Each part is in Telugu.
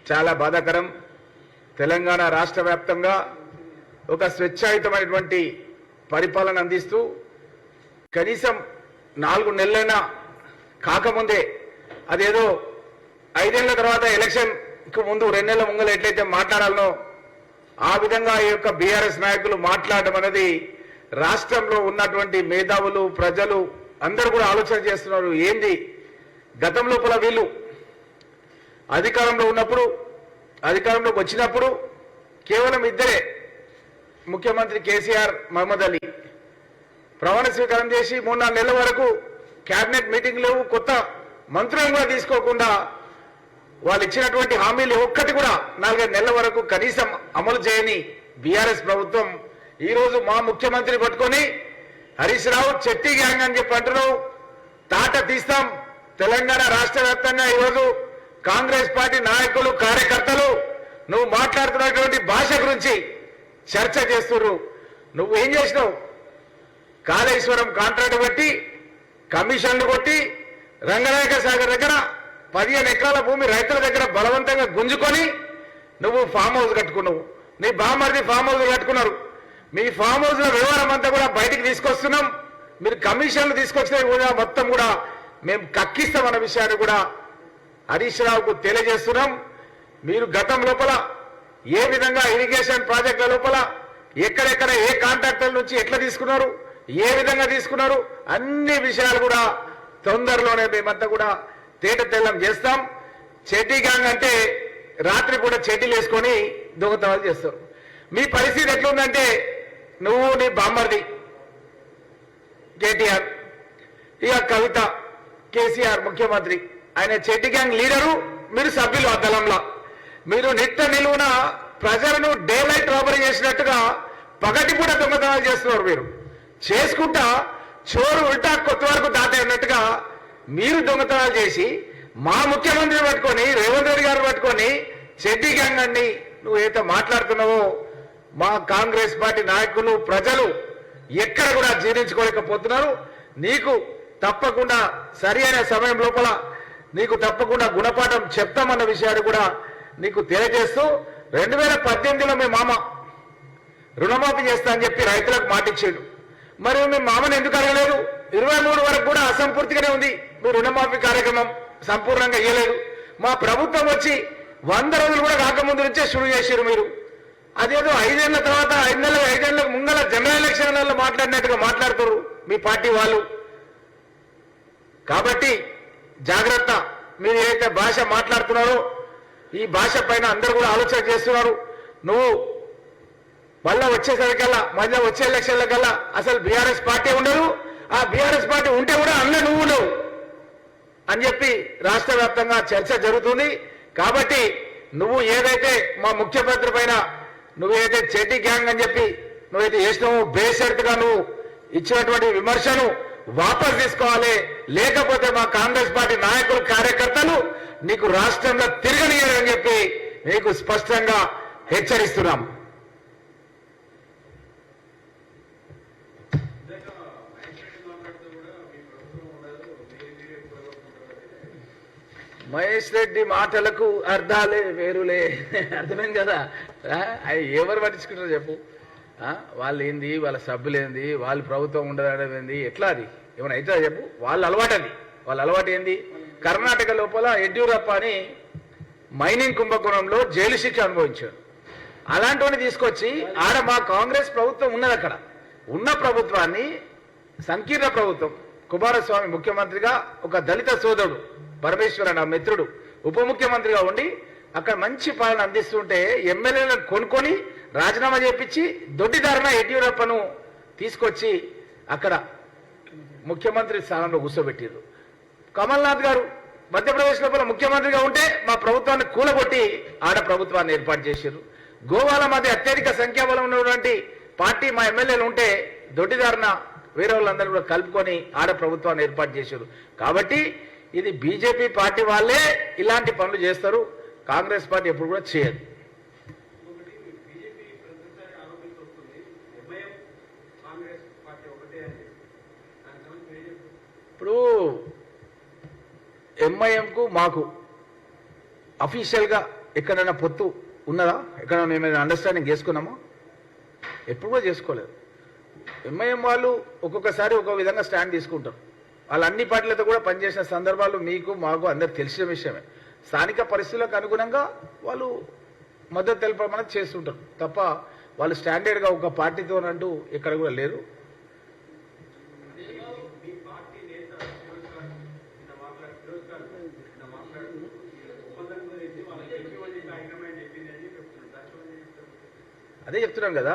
చాలా బాధాకరం. తెలంగాణ రాష్ట్ర వ్యాప్తంగా ఒక స్వేచ్ఛాయుతమైనటువంటి పరిపాలన అందిస్తూ కనీసం 4 నెలలైనా కాకముందే అదేదో 5 ఏళ్ల తర్వాత ఎలక్షన్కు ముందు 2 నెలల ముంగల ఎట్లయితే మాట్లాడాలనో ఆ విధంగా ఈ యొక్క బీఆర్ఎస్ నాయకులు మాట్లాడడం అనేది రాష్ట్రంలో ఉన్నటువంటి మేధావులు ప్రజలు అందరూ కూడా ఆలోచన చేస్తున్నారు. ఏంది గతం లోపల వీళ్ళు అధికారంలోకి వచ్చినప్పుడు కేవలం ఇద్దరే, ముఖ్యమంత్రి కేసీఆర్, మహమ్మద్ అలీ ప్రమాణ స్వీకారం చేసి 3-4 నెలల వరకు కేబినెట్ మీటింగ్ లేవు, కొత్త మంత్రులను కూడా తీసుకోకుండా వాళ్ళు ఇచ్చినటువంటి హామీలు ఒక్కటి కూడా 4-5 నెలల వరకు కనీసం అమలు చేయని బీఆర్ఎస్ ప్రభుత్వం ఈరోజు మా ముఖ్యమంత్రి పట్టుకొని హరీష్ రావు చెట్టి గ్యాంగ్ అని చెప్పి అంటున్నావు. తాట తీస్తాం. తెలంగాణ రాష్ట్ర వ్యాప్తంగా ఈరోజు కాంగ్రెస్ పార్టీ నాయకులు కార్యకర్తలు నువ్వు మాట్లాడుతున్నటువంటి భాష గురించి చర్చ చేస్తున్నారు. నువ్వు ఏం చేసినావు? కాళేశ్వరం కాంట్రాక్ట్ పెట్టి కమిషన్లు కొట్టి రంగనాయక సాగర్ దగ్గర 15 ఎకరాల భూమి రైతుల దగ్గర బలవంతంగా గుంజుకొని నువ్వు ఫామ్ హౌస్ కట్టుకున్నావు. నీ బామ్మర్ది ఫామ్ హౌస్ కట్టుకున్నారు. మీ ఫామ్ హౌస్ల వ్యవహారం అంతా కూడా బయటికి తీసుకొస్తున్నాం. మీరు కమిషన్లు తీసుకొచ్చినవి కూడా మొత్తం కూడా మేము కక్కిస్తామన్న విషయాన్ని కూడా హరీష్ రావుకు తెలియజేస్తున్నాం. మీరు గతం లోపల ఏ విధంగా ఇరిగేషన్ ప్రాజెక్టుల లోపల ఎక్కడెక్కడ ఏ కాంట్రాక్టర్ల నుంచి ఎట్లా తీసుకున్నారు, ఏ విధంగా తీసుకున్నారు, అన్ని విషయాలు కూడా తొందరలోనే మేమంతా కూడా తేట తెల్లం చేస్తాం. చెడ్డీ గ్యాంగ్ అంటే రాత్రి కూడా చెడ్డీలు వేసుకొని దొంగతనాలు చేస్తారు. మీ పరిస్థితి ఎట్లుందంటే నువ్వు నీ బామ్మర్ది కేటీఆర్, ఇక కవిత, కేసీఆర్ ముఖ్యమంత్రి, ఆయన చెడ్డీ గ్యాంగ్ లీడరు, మీరు సభ్యులు ఆ దళంలో. మీరు నిట్ట నిలువున ప్రజలను డే లైట్ రాబరీ చేసినట్టుగా పగటిపూట దొంగతనాలు చేస్తున్నారు. మీరు చేసుకుంటా చోరు ఉల్టా కొత్త వరకు దాటైనట్టుగా మీరు దొంగతనాలు చేసి మా ముఖ్యమంత్రిని పట్టుకొని రేవంత్ రెడ్డి గారు పట్టుకొని చెడ్డీ గ్యాంగ్ అని నువ్వేదో మాట్లాడుతున్నావో మా కాంగ్రెస్ పార్టీ నాయకులు ప్రజలు ఎక్కడ కూడా జీర్ణించుకోలేకపోతున్నారు. నీకు తప్పకుండా సరి అయిన సమయం లోపల నీకు తప్పకుండా గుణపాఠం చెప్తామన్న విషయాన్ని కూడా నీకు తెలియజేస్తూ 2018లో మీ మామ రుణమాఫీ చేస్తా అని చెప్పి రైతులకు మాటిచ్చాడు. మరి మీ మామను ఎందుకు అడగలేదు? 23 వరకు కూడా అసంపూర్తిగానే ఉంది. మీ రుణమాఫీ కార్యక్రమం సంపూర్ణంగా ఇవ్వలేదు. మా ప్రభుత్వం వచ్చి 100 రోజులు కూడా కాకముందు నుంచే షురూ చేశారు. మీరు అదేదో 5 ఏళ్ల తర్వాత 5 ఏళ్లకు ముంగల జనరల్ ఎలక్షన్లలో మాట్లాడినట్టుగా మాట్లాడుతారు మీ పార్టీ వాళ్ళు. కాబట్టి జాగ్రత్త. మీరు ఏదైతే భాష మాట్లాడుతున్నారో ఈ భాష పైన అందరూ కూడా ఆలోచన చేస్తున్నారు. నువ్వు మళ్ళా వచ్చేసరికల్లా మళ్ళీ వచ్చే ఎలక్షన్లకల్లా అసలు బీఆర్ఎస్ పార్టీ ఉండదు. ఆ బీఆర్ఎస్ పార్టీ ఉంటే కూడా అన్న నువ్వు ఉండవు అని చెప్పి రాష్ట్ర వ్యాప్తంగా చర్చ జరుగుతుంది. కాబట్టి నువ్వు ఏదైతే మా ముఖ్యమంత్రి పైన నువ్వేదైతే చెడ్డీ గ్యాంగ్ అని చెప్పి నువ్వైతే చేసినావు, బేషరతుగా నువ్వు ఇచ్చినటువంటి విమర్శను వాపస్ తీసుకోవాలి. లేకపోతే మా కాంగ్రెస్ పార్టీ నాయకులు కార్యకర్తలు నీకు రాష్ట్రంలో తిరగనియరని చెప్పి నీకు స్పష్టంగా హెచ్చరిస్తున్నాం. మహేష్ రెడ్డి మాటలకు అర్థాలే వేరులే. అర్థమైంది కదా? ఎవరు పట్టించుకుంటారో చెప్పు. వాళ్ళు ఏంది, వాళ్ళ సభ్యులు ఏంది, వాళ్ళ ప్రభుత్వం ఉండడం ఏంది, ఎట్లా అది ఏమైనా అవుతుందా చెప్పు. వాళ్ళ అలవాటు అది. వాళ్ళ అలవాటు ఏంది? కర్ణాటక లోపల యడ్యూరప్ప అని మైనింగ్ కుంభకోణంలో జైలు శిక్ష అనుభవించాడు. అలాంటివన్నీ తీసుకొచ్చి ఆడ మా కాంగ్రెస్ ప్రభుత్వం ఉన్నది. అక్కడ ఉన్న ప్రభుత్వాన్ని సంకీర్ణ ప్రభుత్వం, కుమారస్వామి ముఖ్యమంత్రిగా ఒక దళిత సోదరుడు పరమేశ్వర నా మిత్రుడు ఉప ముఖ్యమంత్రిగా ఉండి అక్కడ మంచి పాలన అందిస్తుంటే ఎమ్మెల్యేలను కొనుక్కొని రాజీనామా చేపించి దొడ్డిదారున యడ్యూరప్పను తీసుకొచ్చి అక్కడ ముఖ్యమంత్రి స్థానంలో కూర్చోబెట్టారు. కమల్నాథ్ గారు మధ్యప్రదేశ్ లోపల ముఖ్యమంత్రిగా ఉంటే మా ప్రభుత్వాన్ని కూలగొట్టి ఆడ ప్రభుత్వాన్ని ఏర్పాటు చేశారు. గోవాల మధ్య అత్యధిక సంఖ్యాబలం ఉన్నటువంటి పార్టీ మా ఎమ్మెల్యేలు ఉంటే దొడ్డిదారున వేరే వాళ్ళందరూ కూడా కలుపుకొని ఆడ ప్రభుత్వాన్ని ఏర్పాటు చేశారు. కాబట్టి ఇది బీజేపీ పార్టీ వాళ్ళే ఇలాంటి పనులు చేస్తారు. కాంగ్రెస్ పార్టీ ఎప్పుడు కూడా చేయదు. ఇప్పుడు ఎంఐఎంకు మాకు అఫీషియల్గా ఎక్కడైనా పొత్తు ఉన్నదా? ఎక్కడైనా ఏమైనా అండర్స్టాండింగ్ చేసుకున్నామా? ఎప్పుడు కూడా చేసుకోలేదు. ఎంఐఎం వాళ్ళు ఒక్కొక్కసారి ఒక్కొక్క విధంగా స్టాండ్ తీసుకుంటారు. వాళ్ళు అన్ని పార్టీలతో కూడా పనిచేసిన సందర్భాలు మీకు మాకు అందరికి తెలిసిన విషయమే. స్థానిక పరిస్థితులకు అనుగుణంగా వాళ్ళు మద్దతు తెలపమని చేస్తుంటారు తప్ప వాళ్ళు స్టాండర్డ్గా ఒక పార్టీతో అంటూ ఎక్కడ కూడా లేరు. అదే చెప్తున్నాను కదా.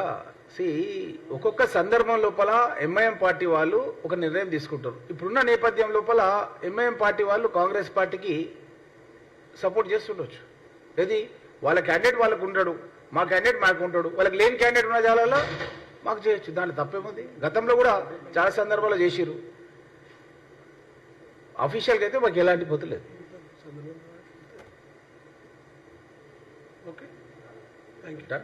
ఒక్కొక్క సందర్భం లోపల ఎంఐఎం పార్టీ వాళ్ళు ఒక నిర్ణయం తీసుకుంటారు. ఇప్పుడున్న నేపథ్యం లోపల ఎంఐఎం పార్టీ వాళ్ళు కాంగ్రెస్ పార్టీకి సపోర్ట్ చేస్తుండొచ్చు. ఏది వాళ్ళ క్యాండిడేట్ వాళ్ళకు ఉంటాడు, మా క్యాండిడేట్ మాకు ఉంటాడు, వాళ్ళకి లేని క్యాండిడేట్ ఉన్న జాలలో మాకు చేయొచ్చు. దాంట్లో తప్పేముంది? గతంలో కూడా చాలా సందర్భాల్లో చేసిరు. అఫీషియల్గా అయితే మాకు ఎలాంటి పొత్తు లేదు. Okay, thank you.